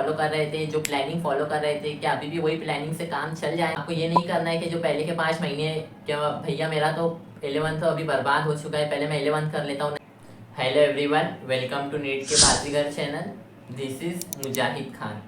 Follow कर रहे थे, जो प्लानिंग फॉलो कर रहे थे, क्या अभी भी वही प्लानिंग से काम चल जाए? आपको ये नहीं करना है कि जो पहले के 5 महीने, क्या भैया मेरा तो 11th तो अभी बर्बाद हो चुका है, पहले मैं 11th कर लेता हूँ। Hello everyone, welcome to NEET के Baazigar channel. This is Mujahid Khan.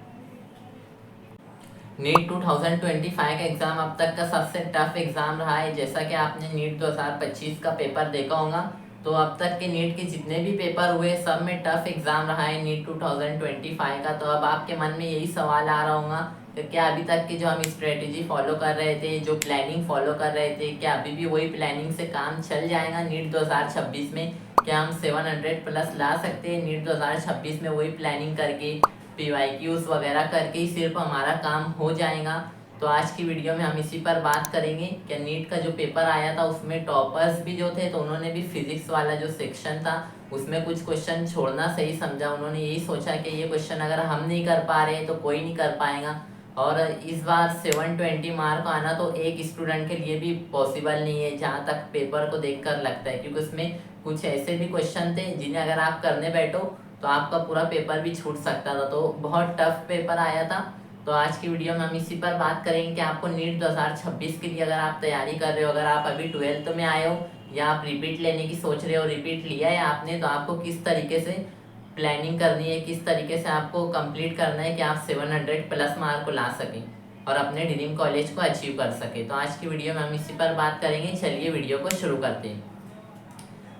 NEET 2025 का एग्ज़ाम अब तक का सबसे टफ एग्ज़ाम रहा है। जैसा कि आपने नीट 2025 का पेपर देखा होगा, तो अब तक के नीट के जितने भी पेपर हुए सब में टफ एग्ज़ाम रहा है नीट 2025 का। तो अब आपके मन में यही सवाल आ रहा होगा कि क्या अभी तक की जो हम स्ट्रेटेजी फॉलो कर रहे थे, जो प्लानिंग फॉलो कर रहे थे, क्या अभी भी वही प्लानिंग से काम चल जाएगा नीट 2026 में? क्या हम 700 प्लस ला सकते हैं नीट 2026 में वही प्लानिंग करके, PYQs वगैरह करके ही सिर्फ हमारा काम हो जाएगा? तो आज की वीडियो में हम इसी पर बात करेंगे। क्या नीट का जो पेपर आया था उसमें टॉपर्स भी जो थे, तो उन्होंने भी फिजिक्स वाला जो सेक्शन था उसमें कुछ क्वेश्चन छोड़ना सही समझा। उन्होंने यही सोचा कि ये क्वेश्चन अगर हम नहीं कर पा रहे तो कोई नहीं कर पाएगा। और इस बार 720 मार्क आना तो एक स्टूडेंट के लिए भी पॉसिबल नहीं है, जहाँ तक पेपर को देखकर लगता है, क्योंकि उसमें कुछ ऐसे भी क्वेश्चन थे जिन्हें अगर आप करने बैठो तो आपका पूरा पेपर भी छूट सकता था। तो बहुत टफ पेपर आया था। तो आज की वीडियो में हम इसी पर बात करेंगे कि आपको नीट 2026 के लिए अगर आप तैयारी कर रहे हो, अगर आप अभी 12th में आए हो या आप रिपीट लेने की सोच रहे हो, रिपीट लिया है आपने, तो आपको किस तरीके से प्लानिंग करनी है, किस तरीके से आपको कंप्लीट करना है कि आप 700 प्लस मार्क को ला सकें और अपने ड्रीम कॉलेज को अचीव कर सकें। तो आज की वीडियो में हम इसी पर बात करेंगे। चलिए वीडियो को शुरू करते हैं।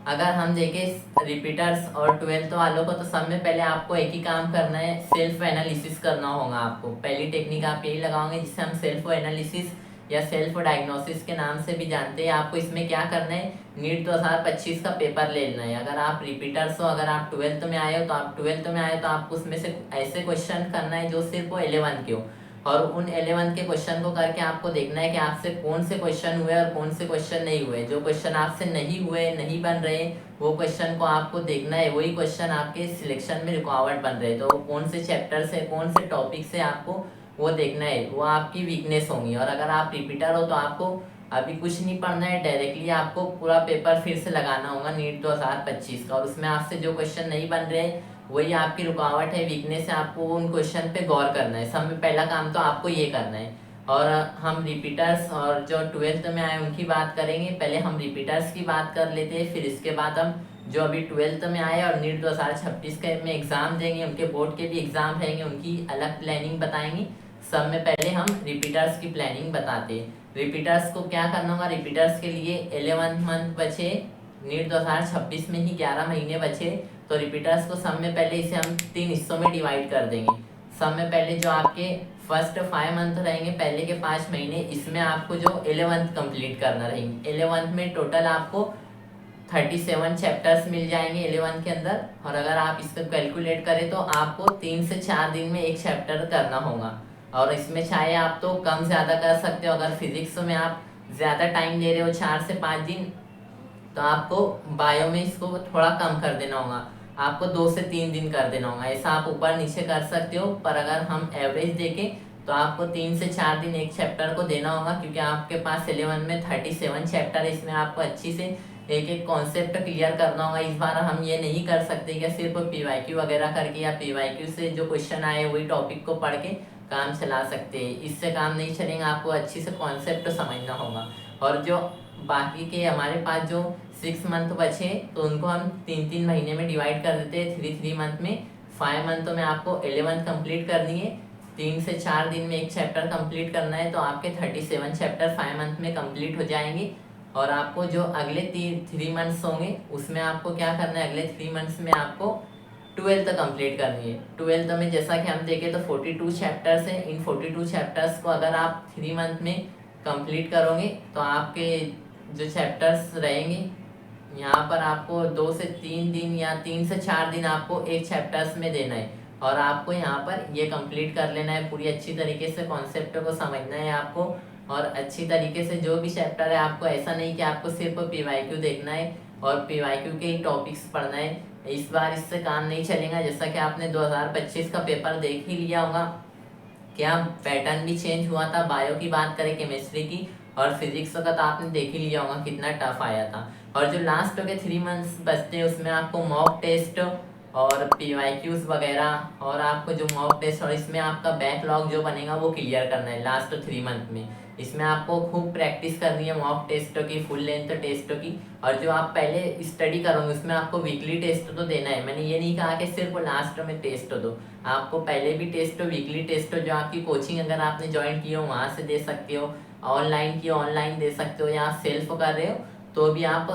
अगर हम देखें रिपीटर्स और 12th वालों को, तो सब में पहले आपको एक ही काम करना है, सेल्फ एनालिसिस करना होगा। आपको पहली टेक्निक आप यही लगाओगे जिसे हम सेल्फ एनालिसिस या सेल्फ डायग्नोसिस के नाम से भी जानते हैं। आपको इसमें क्या करना है, नीट 2025 का पेपर ले लेना है। अगर आप रिपीटर्स हो, अगर आप 12th में आए हो, तो आप 12th में आए तो आपको उसमें से ऐसे क्वेश्चन करना है जो सिर्फ वो 11th के हो, और उन 11th के क्वेश्चन को करके आपको देखना है कि आपसे कौन से क्वेश्चन हुए और कौन से क्वेश्चन नहीं हुए। जो क्वेश्चन आपसे नहीं हुए, नहीं बन रहे, वो क्वेश्चन को आपको देखना है, वही क्वेश्चन आपके सिलेक्शन में रुकावट बन रहे, तो कौन से चैप्टर से, कौन से टॉपिक से आपको वो देखना है, वो आपकी वीकनेस होंगी। और अगर आप रिपीटर हो तो आपको अभी कुछ नहीं पढ़ना है, डायरेक्टली आपको पूरा पेपर फिर से लगाना होगा नीट 2025 का, और उसमें आपसे जो क्वेश्चन नहीं बन रहे वही आपकी रुकावट है, वीकनेस है, आपको उन क्वेश्चन पे गौर करना है। सब में पहला काम तो आपको ये करना है। और हम रिपीटर्स और जो 12th में आए उनकी बात करेंगे। पहले हम रिपीटर्स की बात कर लेते हैं, फिर इसके बाद हम जो अभी 12th में आए और नीट 2026 के में एग्ज़ाम देंगे, उनके बोर्ड के भी एग्ज़ाम रहेंगे, उनकी अलग प्लानिंग बताएंगे। सब में पहले हम रिपीटर्स की प्लानिंग बताते हैं। रिपीटर्स को क्या करना होगा, रिपीटर्स के लिए 11 मंथ बचे, नीट 2026 में ही 11 महीने बचे। तो रिपीटर्स को सब में पहले इसे हम 3 हिस्सों में डिवाइड कर देंगे। सब में पहले जो आपके फर्स्ट 5 मंथ रहेंगे, पहले के 5 महीने, इसमें आपको जो 11th कंप्लीट करना रहेंगे। 11th में टोटल आपको 37 चैप्टर्स मिल जाएंगे 11th के अंदर। और अगर आप इसको कैलकुलेट करें तो आपको 3 से 4 दिन में एक चैप्टर करना होगा। और इसमें चाहे आप तो कम ज़्यादा कर सकते हो। अगर फिजिक्स में आप ज़्यादा टाइम ले रहे हो, 4 से 5 दिन, तो आपको बायो में इसको थोड़ा कम कर देना होगा, आपको 2 से 3 दिन कर देना होगा। ऐसा आप ऊपर नीचे कर सकते हो, पर अगर हम एवरेज देखें तो आपको 3 से 4 दिन एक चैप्टर को देना होगा, क्योंकि आपके पास 11 में 37 चैप्टर है। इसमें आपको अच्छी से एक एक कॉन्सेप्ट क्लियर करना होगा। इस बार हम ये नहीं कर सकते कि सिर्फ PYQ वगैरह करके या PYQ से जो क्वेश्चन आए वही टॉपिक को पढ़ के काम चला सकते हैं, इससे काम नहीं चलेगा। आपको अच्छी से कॉन्सेप्ट समझना होगा। और जो बाकी के हमारे पास जो 6 मंथ बचे, तो उनको हम 3-3 महीने में डिवाइड कर देते हैं, 3-3 मंथ में। 5 मंथों में आपको 11 कंप्लीट करनी है, 3 से 4 दिन में एक चैप्टर कंप्लीट करना है, तो आपके 37 चैप्टर 5 मंथ में कंप्लीट हो जाएंगे। और आपको जो अगले 3 मंथ्स होंगे उसमें आपको क्या करना है, अगले 3 मंथ्स में आपको 12th कंप्लीट करनी है। 12th में जैसा कि हम देखें तो 42 चैप्टर्स हैं। इन 42 चैप्टर्स को अगर आप 3 मंथ में कंप्लीट करोगे तो आपके जो चैप्टर्स रहेंगे, यहाँ पर आपको 2 से 3 दिन या 3 से 4 दिन आपको एक चैप्टर्स में देना है, और आपको यहाँ पर ये कंप्लीट कर लेना है, पूरी अच्छी तरीके से कॉन्सेप्ट को समझना है आपको। और अच्छी तरीके से जो भी चैप्टर है, आपको ऐसा नहीं कि आपको सिर्फ PYQ देखना है और PYQ के ही टॉपिक्स पढ़ना है। इस बार इससे काम नहीं चलेगा। जैसा कि आपने 2025 का पेपर देख ही लिया होगा, क्या पैटर्न भी चेंज हुआ था। बायो की बात करें, केमिस्ट्री की और फिजिक्स का, तो आपने देख ही लिया होगा कितना टफ आया था। और जो लास्ट के 3 मंथ्स बचते हैं उसमें आपको मॉक टेस्ट और PYQs वगैरह, और आपको जो मॉक टेस्ट और इसमें आपका बैकलॉग जो बनेगा वो क्लियर करना है लास्ट 3 मंथ में। इसमें आपको खूब प्रैक्टिस करनी है मॉक टेस्टों की, फुल लेंथ टेस्टों की। और जो आप पहले स्टडी करोगे उसमें आपको वीकली टेस्ट तो देना है। मैंने ये नहीं कहा कि सिर्फ लास्ट में टेस्ट दो, आपको पहले भी टेस्ट, वीकली टेस्ट जो आपकी कोचिंग अगर आपने ज्वाइन की हो वहाँ से दे सकते हो, ऑनलाइन की ऑनलाइन दे सकते हो, या आप सेल्फ कर रहे हो तो भी आप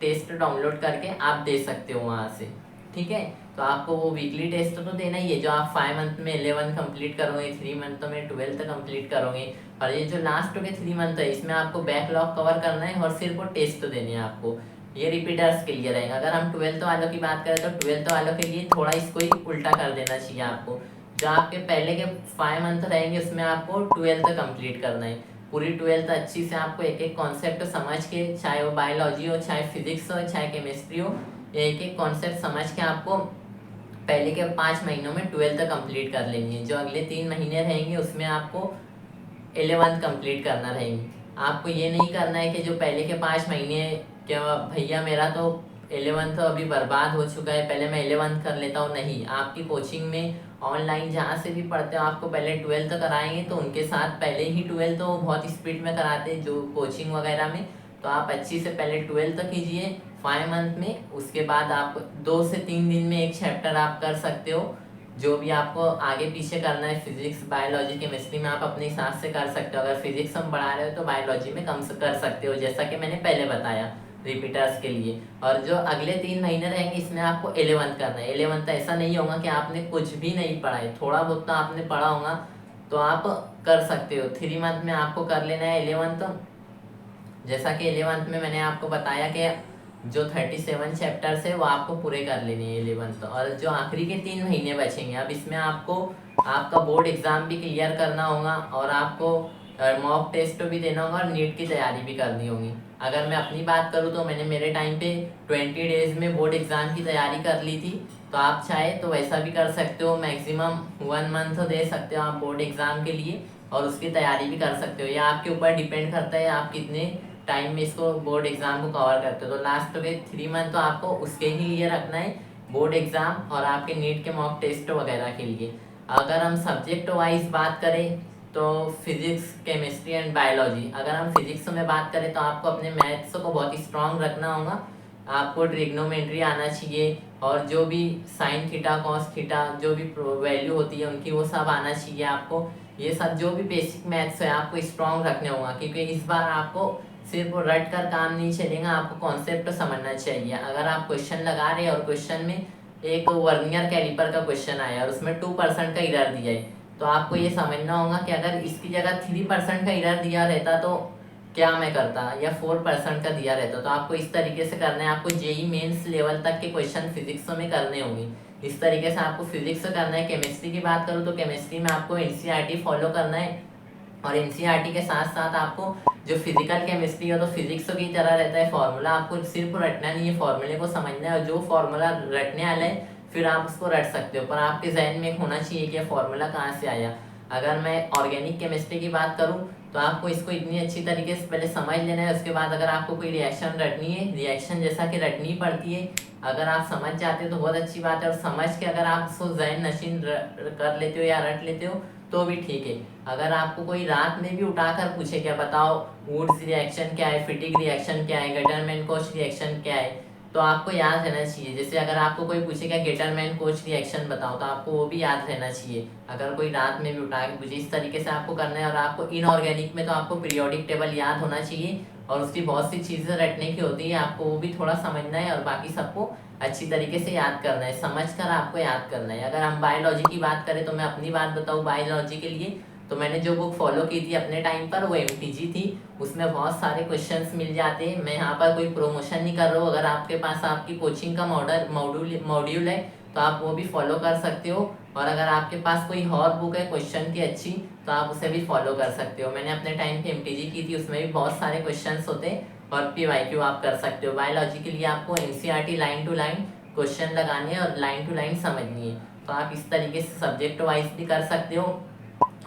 टेस्ट डाउनलोड करके आप दे सकते हो वहाँ से। ठीक है, तो आपको वो वीकली टेस्ट तो देना ही है। जो आप 5 मंथ में 11 कंप्लीट करोगे, 3 मंथ में 12th कंप्लीट करोगे, और ये जो लास्ट के 3 मंथ है इसमें आपको बैकलॉग कवर करना है और सिर्फ वो टेस्ट देने हैं आपको। ये रिपीटर्स के लिए रहेगा। अगर हम 12th वालों की बात करें तो 12th वालों के लिए थोड़ा इसको ही उल्टा कर देना चाहिए आपको। जो आपके पहले के 5 मंथ रहेंगे उसमें आपको 12th कंप्लीट करना है। पूरी 12th अच्छी से आपको एक एक कॉन्सेप्ट समझ के, चाहे वो बायोलॉजी हो, चाहे फिजिक्स हो, चाहे केमिस्ट्री हो, एक एक कॉन्सेप्ट समझ के आपको पहले के 5 महीनों में 12th कंप्लीट कर लेनी है। जो अगले 3 महीने रहेंगे उसमें आपको 11th कंप्लीट करना रहेंगे। आपको ये नहीं करना है कि जो पहले के 5 महीने, क्या भैया मेरा तो 11th अभी बर्बाद हो चुका है, पहले मैं 11th कर लेता हूँ। नहीं, आपकी कोचिंग में ऑनलाइन जहाँ से भी पढ़ते हो आपको पहले 12th कराएंगे, तो उनके साथ पहले ही 12th तो बहुत स्पीड में कराते हैं जो कोचिंग वगैरह में। तो आप अच्छी से पहले 12th कीजिए 5 मंथ में, उसके बाद आप 2 से 3 दिन में एक चैप्टर आप कर सकते हो। जो भी आपको आगे पीछे करना है, फिजिक्स, बायोलॉजी, केमिस्ट्री में आप अपने हिसाब से कर सकते हो। अगर फिजिक्स हम बढ़ा रहे हो तो बायोलॉजी में कम से कर सकते हो, जैसा कि मैंने पहले बताया रिपीटर्स के लिए। और जो अगले 3 महीने रहेंगे इसमें आपको 11th करना है। 11th ऐसा नहीं होगा कि आपने कुछ भी नहीं पढ़ा है, थोड़ा बहुत तो आपने पढ़ा होगा तो आप कर सकते हो। 3 मंथ में आपको कर लेना है 11th। जैसा कि 11th में मैंने आपको बताया कि जो 37 चैप्टर्स है वो आपको पूरे कर लेने हैं 11th। और जो आखिरी के 3 महीने बचेंगे, अब इसमें आपको आपका बोर्ड एग्ज़ाम भी क्लियर करना होगा, और आपको मॉक टेस्ट भी देना होगा, और नीट की तैयारी भी करनी होगी। अगर मैं अपनी बात करूँ तो मैंने मेरे टाइम पे 20 डेज़ में बोर्ड एग्ज़ाम की तैयारी कर ली थी। तो आप चाहे तो वैसा भी कर सकते हो, मैक्सिमम 1 मंथ दे सकते हो आप बोर्ड एग्ज़ाम के लिए, और उसकी तैयारी भी कर सकते हो। या आपके ऊपर डिपेंड करता है आप कितने टाइम में इसको बोर्ड एग्ज़ाम को कवर करते हो। तो लास्ट के 3 मंथ तो आपको उसके ही लिए रखना है, बोर्ड एग्ज़ाम और आपके नीट के मॉक टेस्ट वगैरह के लिए। अगर हम सब्जेक्ट वाइज बात करें तो फिजिक्स, केमिस्ट्री एंड बायोलॉजी। अगर हम फिजिक्स में बात करें तो आपको अपने मैथ्स को बहुत स्ट्रॉन्ग रखना होगा। आपको ट्रिग्नोमेट्री आना चाहिए, और जो भी साइन थीटा, कॉस थीटा, जो भी वैल्यू होती है उनकी, वो सब आना चाहिए आपको। ये सब जो भी बेसिक मैथ्स है आपको स्ट्रॉन्ग रखने होगा, क्योंकि इस बार आपको सिर्फ रट कर काम नहीं चलेगा, आपको कॉन्सेप्ट समझना चाहिए। अगर आप क्वेश्चन लगा रहे हैं और क्वेश्चन में एक वर्नियर कैलिपर का क्वेश्चन आया और उसमें 2% का एरर दिया है, तो आपको ये समझना होगा कि अगर इसकी जगह 3% का एरर दिया रहता तो क्या मैं करता, या 4% का दिया रहता। तो आपको इस तरीके से करना है। आपको जेई मेंस लेवल तक के क्वेश्चन फिजिक्स में करने होंगे। इस तरीके से आपको फिजिक्स करना है। केमिस्ट्री की बात करूँ तो केमिस्ट्री में आपको एनसीईआरटी फॉलो करना है, और एनसीईआरटी के साथ साथ आपको जो फिजिकल केमिस्ट्री हो तो फिजिक्स की तरह रहता है फॉर्मूला, आपको सिर्फ रटना नहीं है, फॉर्मूले को समझना है, और जो फॉर्मूला रटने वाला है फिर आप उसको रट सकते हो, पर आपके जहन में एक होना चाहिए कि फॉर्मूला कहाँ से आया। अगर मैं ऑर्गेनिक केमिस्ट्री की बात करूँ तो आपको इसको इतनी अच्छी तरीके से पहले समझ लेना है। उसके बाद अगर आपको कोई रिएक्शन रटनी है, रिएक्शन जैसा कि रटनी पड़ती है, अगर आप समझ जाते हो तो बहुत अच्छी बात है, और समझ के अगर आप उसको जहन नशीन कर लेते हो या रट लेते हो तो भी ठीक है। अगर आपको कोई रात में भी उठाकर पूछे क्या बताओ वुड्स रिएक्शन क्या है, फिटिक रिएक्शन क्या है, गेटरमैन कोच रिएक्शन क्या है, तो आपको याद रहना चाहिए। जैसे अगर आपको कोई पूछेगा गेटरमैन कोच रिएक्शन बताओ, तो आपको वो भी याद रहना चाहिए अगर कोई रात में भी उठा के पूछे। इस तरीके से आपको करना है। और आपको इनऑर्गेनिक में तो आपको पीरियोडिक टेबल याद होना चाहिए, और उसकी बहुत सी चीज़ें रटने की होती है, आपको वो भी थोड़ा समझना है, और बाकी सबको अच्छी तरीके से याद करना है, समझ कर आपको याद करना है। अगर हम बायोलॉजी की बात करें तो मैं अपनी बात बताऊँ बायोलॉजी के लिए, तो मैंने जो बुक फॉलो की थी अपने टाइम पर वो एमटीजी थी। उसमें बहुत सारे क्वेश्चंस मिल जाते हैं। मैं यहाँ पर कोई प्रमोशन नहीं कर रहा हूँ। अगर आपके पास आपकी कोचिंग का मॉड्यूल है तो आप वो भी फॉलो कर सकते हो, और अगर आपके पास कोई और बुक है क्वेश्चन की अच्छी तो आप उसे भी फॉलो कर सकते हो। मैंने अपने टाइम पे एमटीजी की थी, उसमें भी बहुत सारे क्वेश्चंस होते हैं, और पीवाईक्यू आप कर सकते हो। बायोलॉजी के लिए आपको NCERT line to line question लगाने हैं और लाइन टू लाइन समझनी है। तो आप इस तरीके से सब्जेक्ट वाइज भी कर सकते हो।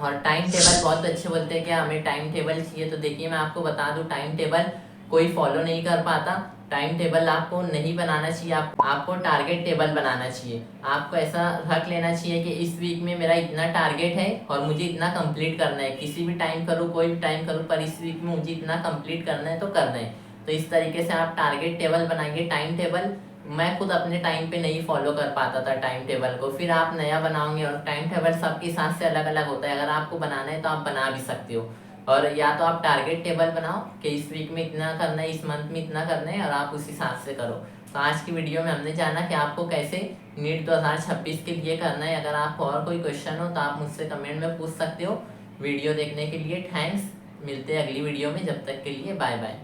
और टाइम टेबल बहुत अच्छे बोलते हैं कि हमें टाइम टेबल चाहिए, तो देखिए मैं आपको बता दूं टाइम टेबल कोई फॉलो नहीं कर पाता। टाइम टेबल आपको नहीं बनाना चाहिए, आपको टारगेट टेबल बनाना चाहिए। आपको ऐसा रख लेना चाहिए कि इस वीक में मेरा इतना टारगेट है और मुझे इतना कंप्लीट करना है, किसी भी टाइम करूँ कोई भी टाइम करूँ, पर इस वीक में मुझे इतना कंप्लीट करना है तो करना है। तो इस तरीके से आप टारगेट टेबल बनाएंगे। टाइम टेबल मैं खुद अपने टाइम पे नहीं फॉलो कर पाता था टाइम टेबल को, फिर आप नया बनाओगे, और टाइम टेबल सबके हिसाब से अलग अलग होता है। अगर आपको बनाना है तो आप बना भी सकते हो, और या तो आप टारगेट टेबल बनाओ कि इस वीक में इतना करना है, इस मंथ में इतना करना है, और आप उस हिसाब से करो। तो आज की वीडियो में हमने जाना कि आपको कैसे नीट 2026 के लिए करना है। अगर आपको और कोई क्वेश्चन हो तो आप मुझसे कमेंट में पूछ सकते हो। वीडियो देखने के लिए थैंक्स। मिलते हैं अगली वीडियो में, जब तक के लिए बाय बाय।